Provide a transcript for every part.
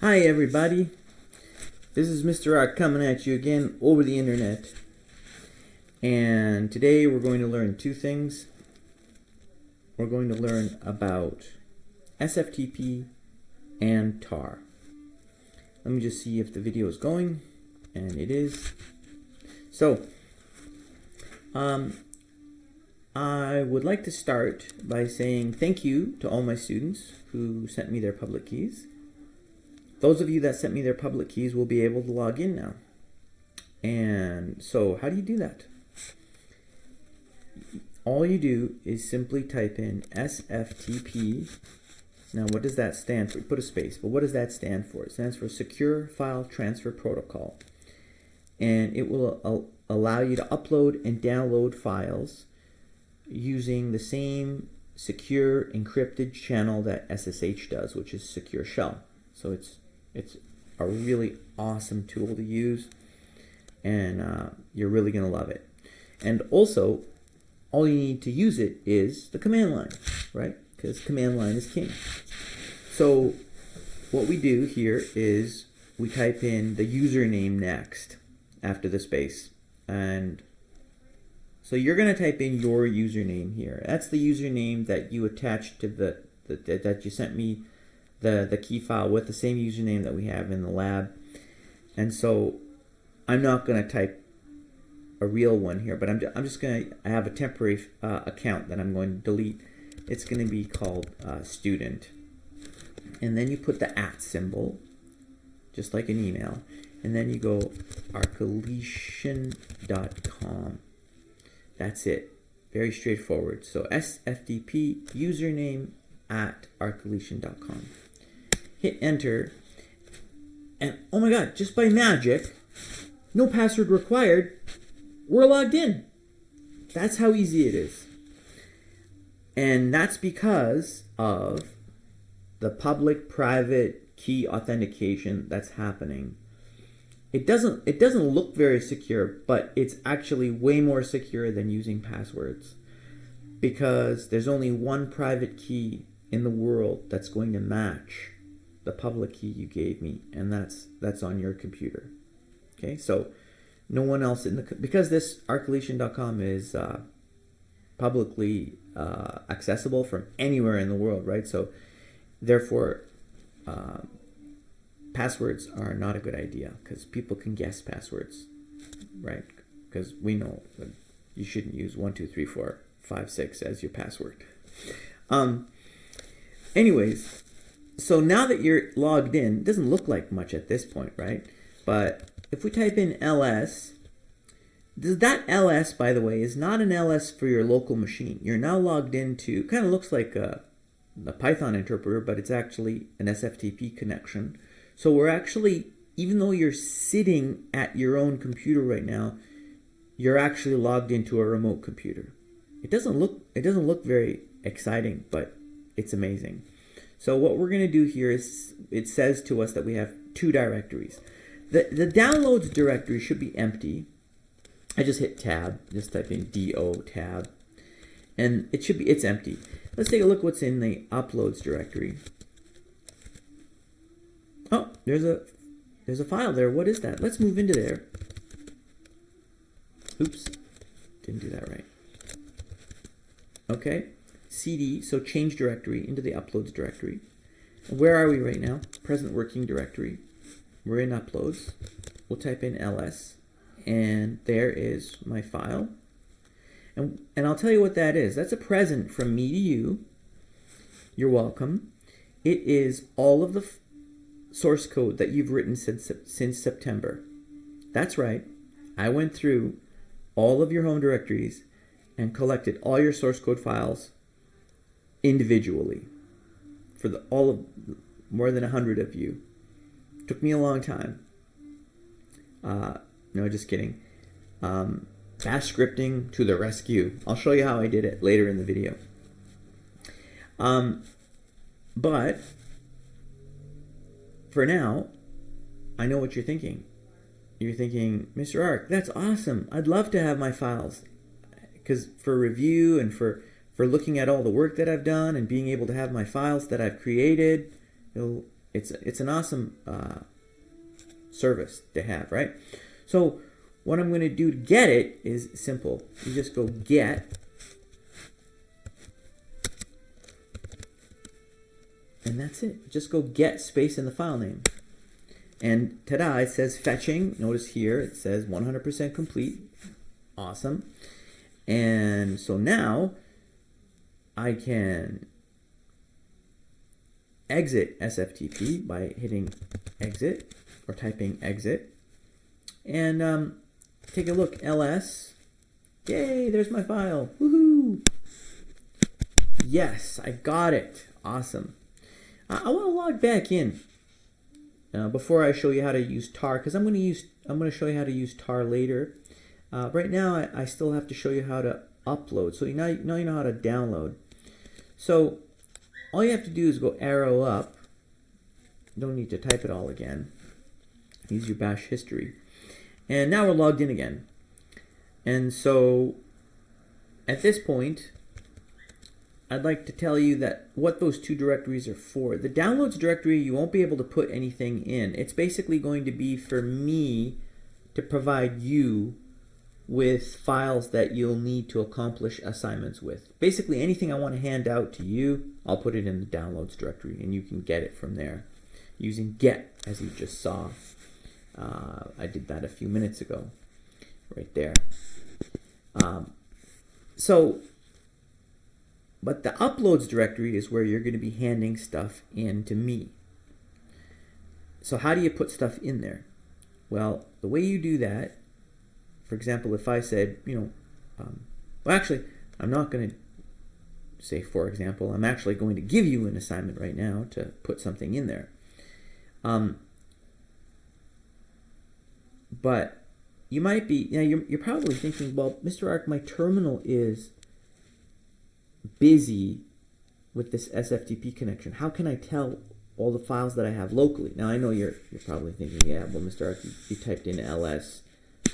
Hi everybody, this is Mr. Ark coming at you again over the internet, and today we're going to learn two things. We're going to learn about Sftp and tar. Let me just see if the video is going, and it is. So, I would like to start by saying thank you to all my students who sent me their public keys. Those of you that sent me their public keys will be able to log in now. And so how do you do that? All you do is simply type in Sftp. Now what does that stand for? Put a space, but what does that stand for? It stands for Secure File Transfer Protocol. And it will allow you to upload and download files using the same secure encrypted channel that SSH does, which is Secure Shell. So it's a really awesome tool to use, and you're really going to love it. And also, all you need to use it is the command line, right? Because command line is king. So what we do here is we type in the username next after the space. And so you're going to type in your username here. That's the username that you attached to that you sent me the key file with, the same username that we have in the lab. And so I'm not going to type a real one here, but I'm just going to have a temporary account that I'm going to delete. It's going to be called student. And then you put the @ symbol, just like an email. And then you go arcaletion.com. That's it. Very straightforward. So Sftp username @arcaletion.com. Hit enter, and oh my god, just by magic, no password required, we're logged in. That's how easy it is. And that's because of the public-private key authentication that's happening. It doesn't look very secure, but it's actually way more secure than using passwords, because there's only one private key in the world that's going to match the public key you gave me, and that's on your computer. Okay, so no one else because this arcaletion.com is publicly accessible from anywhere in the world, right? So therefore passwords are not a good idea, because people can guess passwords, right? Because we know that you shouldn't use 1 2 3 4 5 6 as your password. Anyways, so now that you're logged in, it doesn't look like much at this point, right? But if we type in ls, that ls, by the way, is not an ls for your local machine. You're now logged into, kind of looks like the Python interpreter, but it's actually an Sftp connection. So we're actually, even though you're sitting at your own computer right now, you're actually logged into a remote computer. It doesn't look very exciting, but it's amazing. So what we're going to do here is, it says to us that we have two directories. The downloads directory should be empty. I just hit tab, just type in do tab, and it's empty. Let's take a look what's in the uploads directory. Oh, there's a file there. What is that? Let's move into there. Oops, didn't do that right. Okay, cd, so change directory into the uploads directory. Where are we right now? Present working directory. We're in uploads. We'll type in ls, and there is my file. And I'll tell you what that is. That's a present from me to you. You're welcome. It is all of the source code that you've written since September. That's right. I went through all of your home directories and collected all your source code files individually for more than 100 of you. Took me a long time. No, just kidding. Bash scripting to the rescue. I'll show you how I did it later in the video. But for now, I know what you're thinking. You're thinking, Mr. Ark, that's awesome. I'd love to have my files, because for review and for looking at all the work that I've done and being able to have my files that I've created, it's an awesome service to have, right? So what I'm going to do to get it is simple. You just go get, and that's it. Just go get space in the file name. And ta-da, it says fetching. Notice here it says 100% complete. Awesome. And so now I can exit SFTP by hitting exit or typing exit. And take a look, ls. Yay, there's my file. Woohoo! Yes, I got it. Awesome. I want to log back in before I show you how to use tar, because I'm going to show you how to use tar later. Right now, I still have to show you how to upload. So now you know how to download. So all you have to do is go arrow up. You don't need to type it all again. Use your bash history. And now we're logged in again. And so at this point, I'd like to tell you that what those two directories are for. The downloads directory, you won't be able to put anything in. It's basically going to be for me to provide you with files that you'll need to accomplish assignments with. Basically anything I want to hand out to you, I'll put it in the downloads directory and you can get it from there using get, as you just saw. I did that a few minutes ago, right there. But the uploads directory is where you're going to be handing stuff in to me. So how do you put stuff in there? Well, the way you do that, for example, if I said, well, actually, I'm not going to say, for example, I'm actually going to give you an assignment right now to put something in there. But you might be, you're probably thinking, well, Mr. Ark, my terminal is busy with this SFTP connection. How can I tell all the files that I have locally? Now, I know you're probably thinking, yeah, well, Mr. Ark, you typed in ls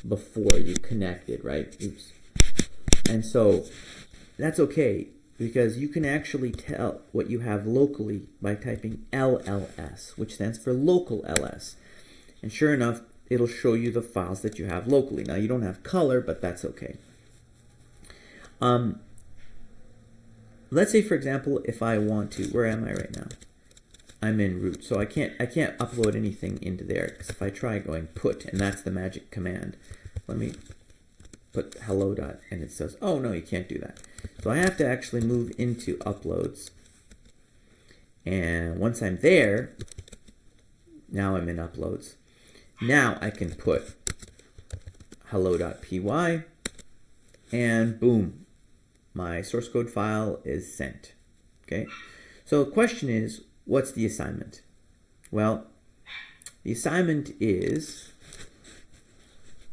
before you connected, right? Oops. And so that's okay, because you can actually tell what you have locally by typing LLS, which stands for local ls. And sure enough, it'll show you the files that you have locally. Now, you don't have color, but that's okay. Let's say, for example, if I want to, where am I right now? I'm in root, so I can't upload anything into there, because if I try going put, and that's the magic command, let me put hello dot, and it says, oh no, you can't do that. So I have to actually move into uploads, and once I'm there, now I'm in uploads. Now I can put hello.py, and boom, my source code file is sent. Okay, so the question is, what's the assignment? Well, the assignment is,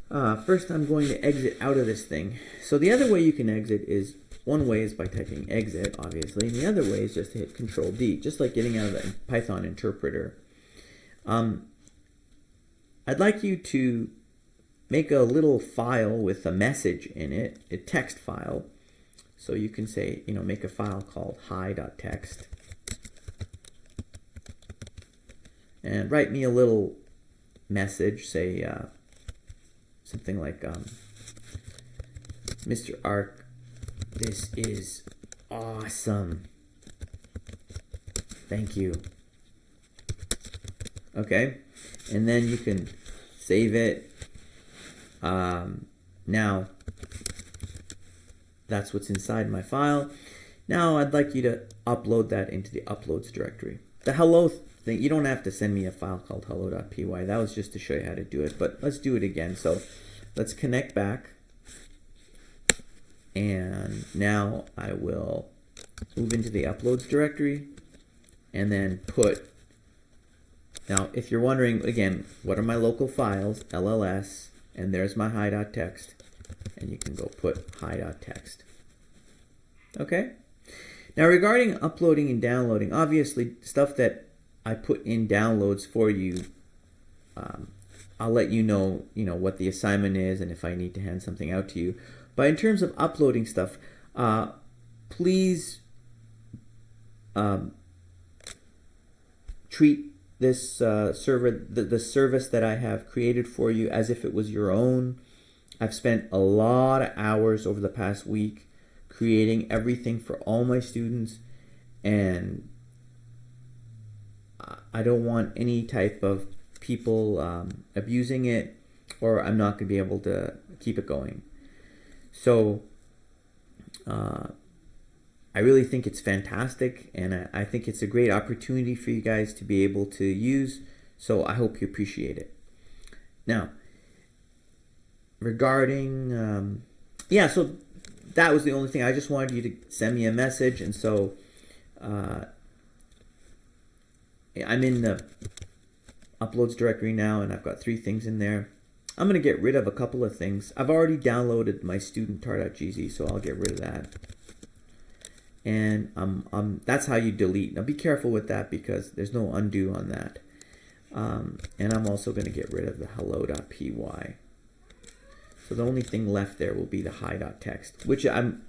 first I'm going to exit out of this thing. So the other way you can exit is, one way is by typing exit, obviously, and the other way is just to hit Control D, just like getting out of the Python interpreter. I'd like you to make a little file with a message in it, a text file. So you can say, make a file called hi.txt. And write me a little message, say something like, Mr. Ark, this is awesome. Thank you. Okay, and then you can save it. Now, that's what's inside my file. Now I'd like you to upload that into the uploads directory. The hello thing, you don't have to send me a file called hello.py. That was just to show you how to do it, but let's do it again. So let's connect back. And now I will move into the uploads directory and then put, now if you're wondering, again, what are my local files, LLS, and there's my hi.txt. And you can go put hi.txt. Okay? Now regarding uploading and downloading, obviously stuff that I put in downloads for you, I'll let you know, what the assignment is and if I need to hand something out to you. But in terms of uploading stuff, please treat this server, the service that I have created for you as if it was your own. I've spent a lot of hours over the past week creating everything for all my students, and I don't want any type of people abusing it, or I'm not going to be able to keep it going. So I really think it's fantastic, and I think it's a great opportunity for you guys to be able to use, so I hope you appreciate it. Now, regarding, so that was the only thing. I just wanted you to send me a message, and so I'm in the uploads directory now, and I've got 3 things in there. I'm going to get rid of a couple of things. I've already downloaded my student tar.gz, so I'll get rid of that. And that's how you delete. Now be careful with that because there's no undo on that. And I'm also going to get rid of the hello.py. So the only thing left there will be the hi.txt, which I'm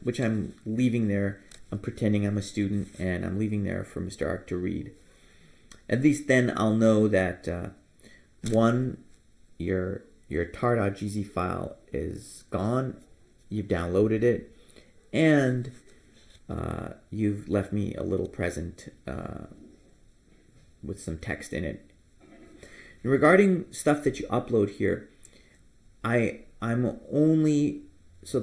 leaving there. I'm pretending I'm a student, and I'm leaving there for Mr. Ark to read. At least then I'll know that one, your tar.gz file is gone, you've downloaded it, and you've left me a little present with some text in it. Regarding stuff that you upload here, the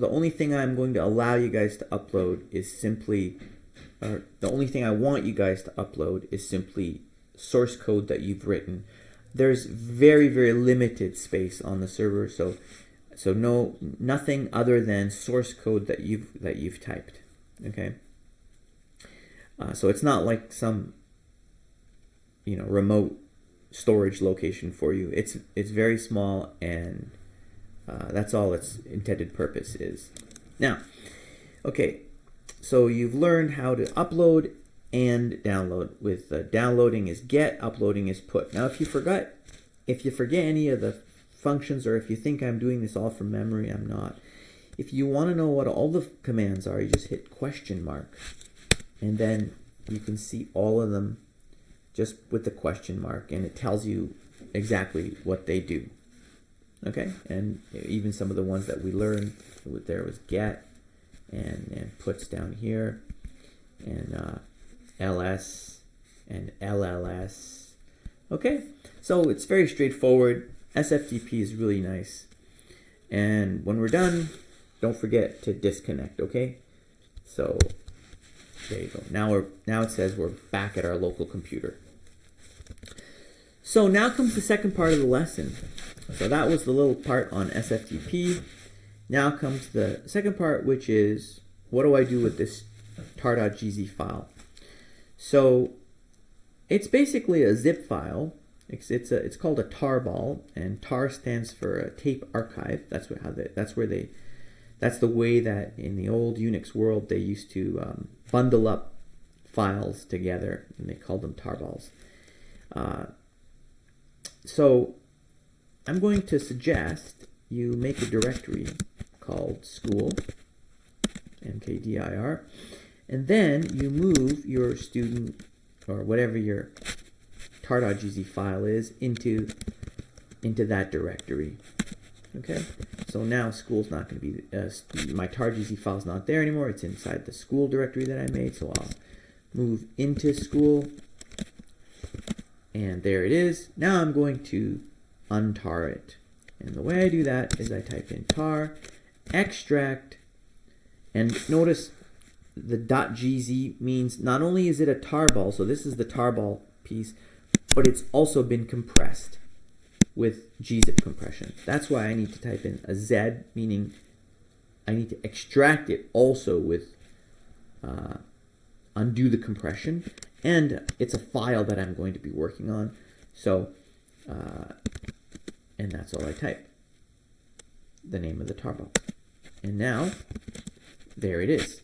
only thing I'm going to allow you guys to upload is simply, or the only thing I want you guys to upload is simply source code that you've written. There's very, very limited space on the server, so nothing other than source code that you've typed. Okay. So it's not like some remote storage location for you. It's very small, and that's all its intended purpose is. Now, okay, so you've learned how to upload and download. With downloading is get, uploading is put. Now, if you forget any of the functions, or if you think I'm doing this all from memory, I'm not. If you want to know what all the commands are, you just hit question mark, and then you can see all of them just with the question mark, and it tells you exactly what they do. Okay, and even some of the ones that we learned, there was get and puts down here, and ls and lls. Okay, so it's very straightforward. Sftp is really nice, and when we're done, don't forget to disconnect. Okay, so there you go. Now it says we're back at our local computer. So now comes the second part of the lesson. So that was the little part on Sftp. Now comes the second part, which is what do I do with this tar.gz file? So it's basically a zip file. It's called a tarball, and tar stands for a tape archive. That's the way that in the old Unix world they used to bundle up files together, and they called them tarballs. So I'm going to suggest you make a directory called school, mkdir, and then you move your student, or whatever your tar.gz file is, into that directory. Okay, so now school's not going to be, my tar.gz file is not there anymore. It's inside the school directory that I made, so I'll move into school, and there it is. Now I'm going to untar it, and the way I do that is I type in tar extract, and notice the .gz means not only is it a tarball, so this is the tarball piece, but it's also been compressed with gzip compression. That's why I need to type in a z, meaning I need to extract it also with undo the compression, and it's a file that I'm going to be working on. So and that's all I type, the name of the tarball, and now there it is.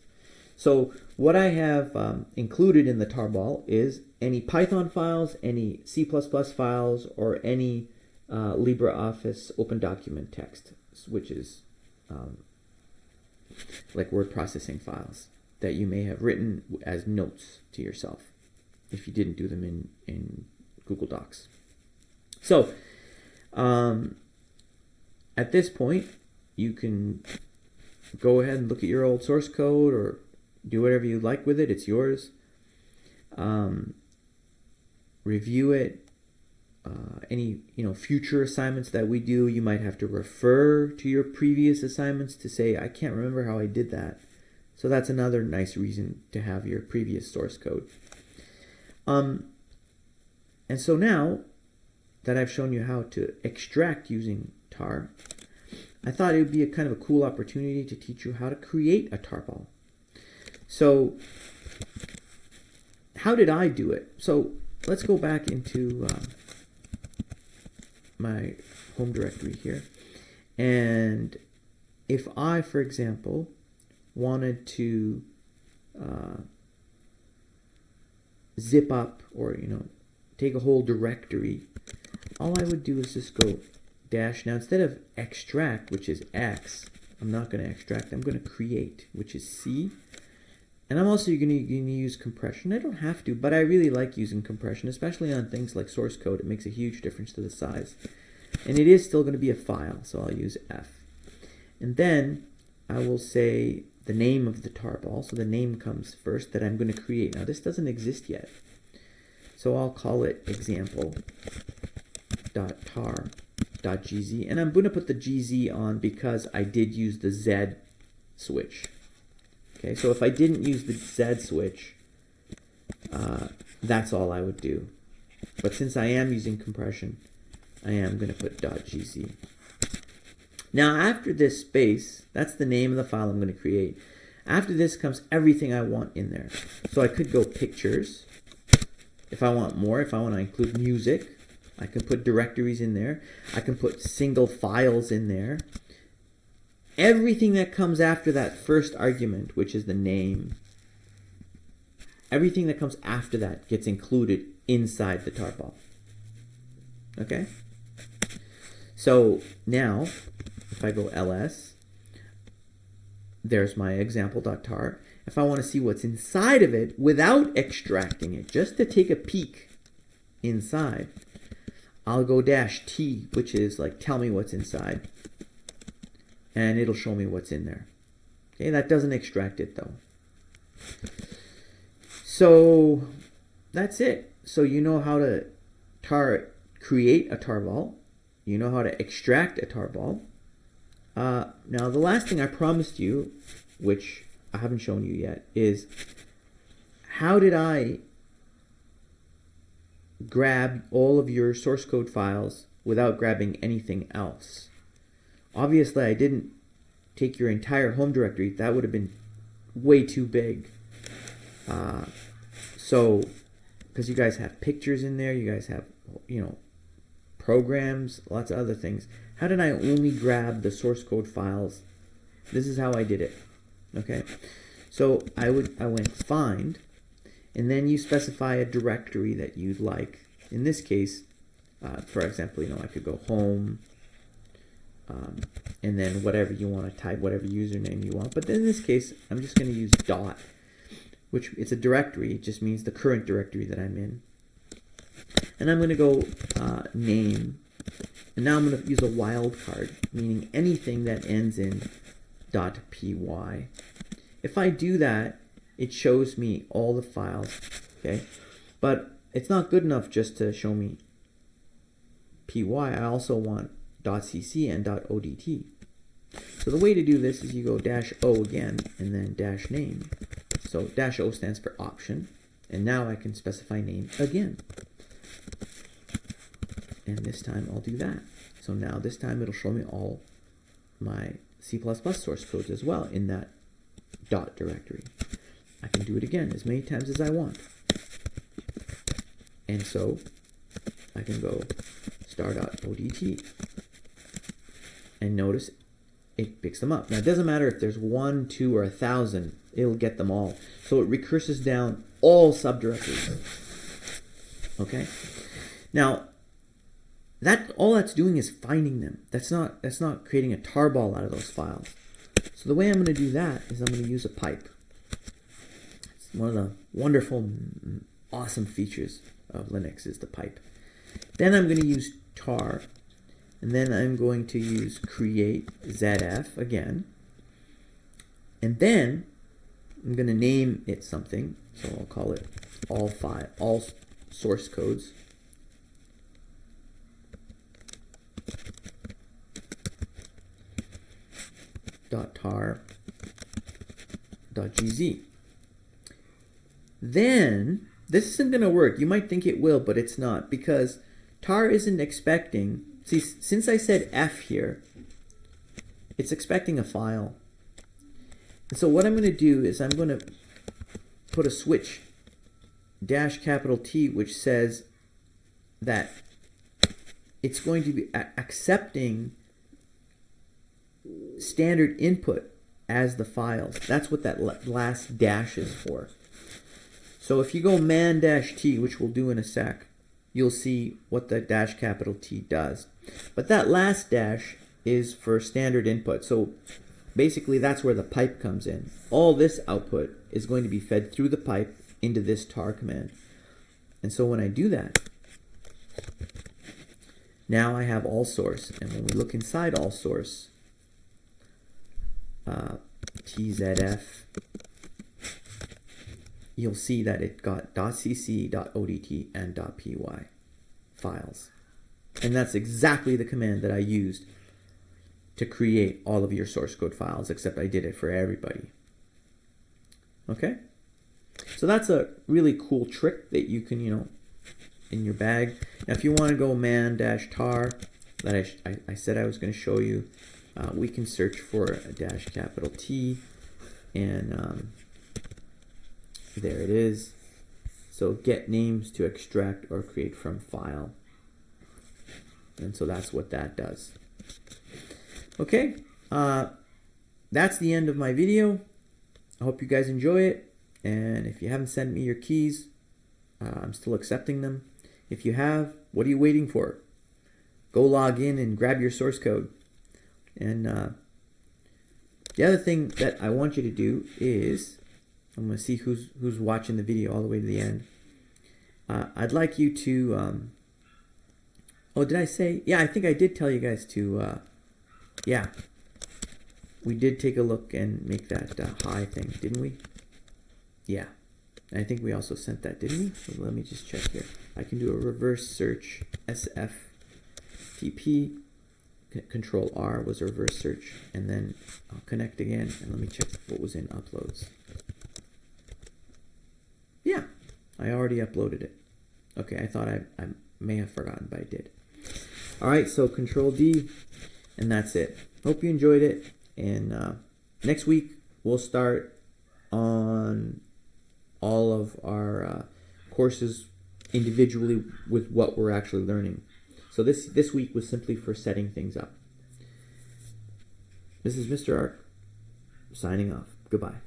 So what I have included in the tarball is any Python files, any C++ files, or any LibreOffice open document text, which is like word processing files that you may have written as notes to yourself if you didn't do them in Google Docs. So at this point, you can go ahead and look at your old source code or do whatever you like with it. It's yours. Review it. Any future assignments that we do, you might have to refer to your previous assignments to say, I can't remember how I did that. So that's another nice reason to have your previous source code. And so now that I've shown you how to extract using tar, I thought it would be a kind of a cool opportunity to teach you how to create a tarball. So how did I do it? So let's go back into my home directory here. And if I, for example, wanted to zip up or take a whole directory, all I would do is just go dash. Now instead of extract, which is X, I'm not going to extract, I'm going to create, which is C. And I'm also going to use compression. I don't have to, but I really like using compression, especially on things like source code. It makes a huge difference to the size. And it is still going to be a file, so I'll use F. And then I will say the name of the tarball, so the name comes first, that I'm going to create. Now this doesn't exist yet, so I'll call it example.tar.gz, and I'm going to put the GZ on because I did use the Z switch. Okay, so if I didn't use the Z switch, that's all I would do. But since I am using compression, I am going to put .gz. Now after this space, that's the name of the file I'm going to create. After this comes everything I want in there. So I could go pictures. If I want more, if I want to include music, I can put directories in there. I can put single files in there. Everything that comes after that first argument, which is the name, everything that comes after that gets included inside the tarball. Okay? So now, if I go ls, there's my example.tar. If I want to see what's inside of it without extracting it, just to take a peek inside, I'll go -t, which is like tell me what's inside. And it'll show me what's in there. Okay, that doesn't extract it though. So that's it. So you know how to create a tarball. You know how to extract a tarball. Now the last thing I promised you, which I haven't shown you yet, is how did I grab all of your source code files without grabbing anything else? Obviously, I didn't take your entire home directory. That would have been way too big. So, because you guys have pictures in there, you guys have, programs, lots of other things. How did I only grab the source code files? This is how I did it. Okay, so I went find, and then you specify a directory that you'd like. In this case, for example, I could go home. And then whatever you want to type, whatever username you want. But in this case, I'm just going to use dot, which it's a directory. It just means the current directory that I'm in. And I'm going to go name. And now I'm going to use a wildcard, meaning anything that ends in .py. If I do that, it shows me all the files. Okay, but it's not good enough just to show me py. I also want .cc and .odt. So the way to do this is you go -o again and then -name. So -o stands for option, and now I can specify name again. And this time I'll do that. So now this time it'll show me all my C++ source codes as well in that dot directory. I can do it again as many times as I want. And so I can go star.odt. And notice it picks them up. Now it doesn't matter if there's 1, 2, or 1,000, it'll get them all. So it recurses down all subdirectories. Okay? Now all that's doing is finding them. That's not creating a tarball out of those files. So the way I'm going to do that is I'm going to use a pipe. It's one of the wonderful, awesome features of Linux is the pipe. Then I'm going to use tar, and then I'm going to use create ZF again, and then I'm going to name it something. So I'll call it all source codes. .tar.gz. Then this isn't going to work. You might think it will, but it's not, because tar isn't expecting. See, since I said F here, it's expecting a file. And so what I'm going to do is I'm going to put a switch -T, which says that it's going to be accepting standard input as the files. That's what that last dash is for. So if you go -T, which we'll do in a sec, you'll see what the -T does. But that last dash is for standard input. So basically that's where the pipe comes in. All this output is going to be fed through the pipe into this tar command. And so when I do that, now I have all source. And when we look inside all source, tzf, you'll see that it got .cc, .odt, and .py files. And that's exactly the command that I used to create all of your source code files, except I did it for everybody. Okay? So that's a really cool trick that you can, in your bag. Now if you want to go man-tar, that I said I was going to show you, we can search for a -T, and there it is. So get names to extract or create from file. And so that's what that does. Okay, that's the end of my video. I hope you guys enjoy it. And if you haven't sent me your keys, I'm still accepting them. If you have, what are you waiting for? Go log in and grab your source code. And the other thing that I want you to do is, I'm going to see who's watching the video all the way to the end. I'd like you to, oh, did I say? Yeah, I think I did tell you guys to, yeah. We did take a look and make that high thing, didn't we? Yeah. I think we also sent that, didn't we? So let me just check here. I can do a reverse search, Sftp. Control R was a reverse search, and then I'll connect again, and let me check what was in uploads. Yeah, I already uploaded it. Okay, I thought I may have forgotten, but I did. All right, so Control D, and that's it. Hope you enjoyed it, and next week we'll start on all of our courses individually with what we're actually learning. So this week was simply for setting things up. This is Mr. Ark signing off. Goodbye.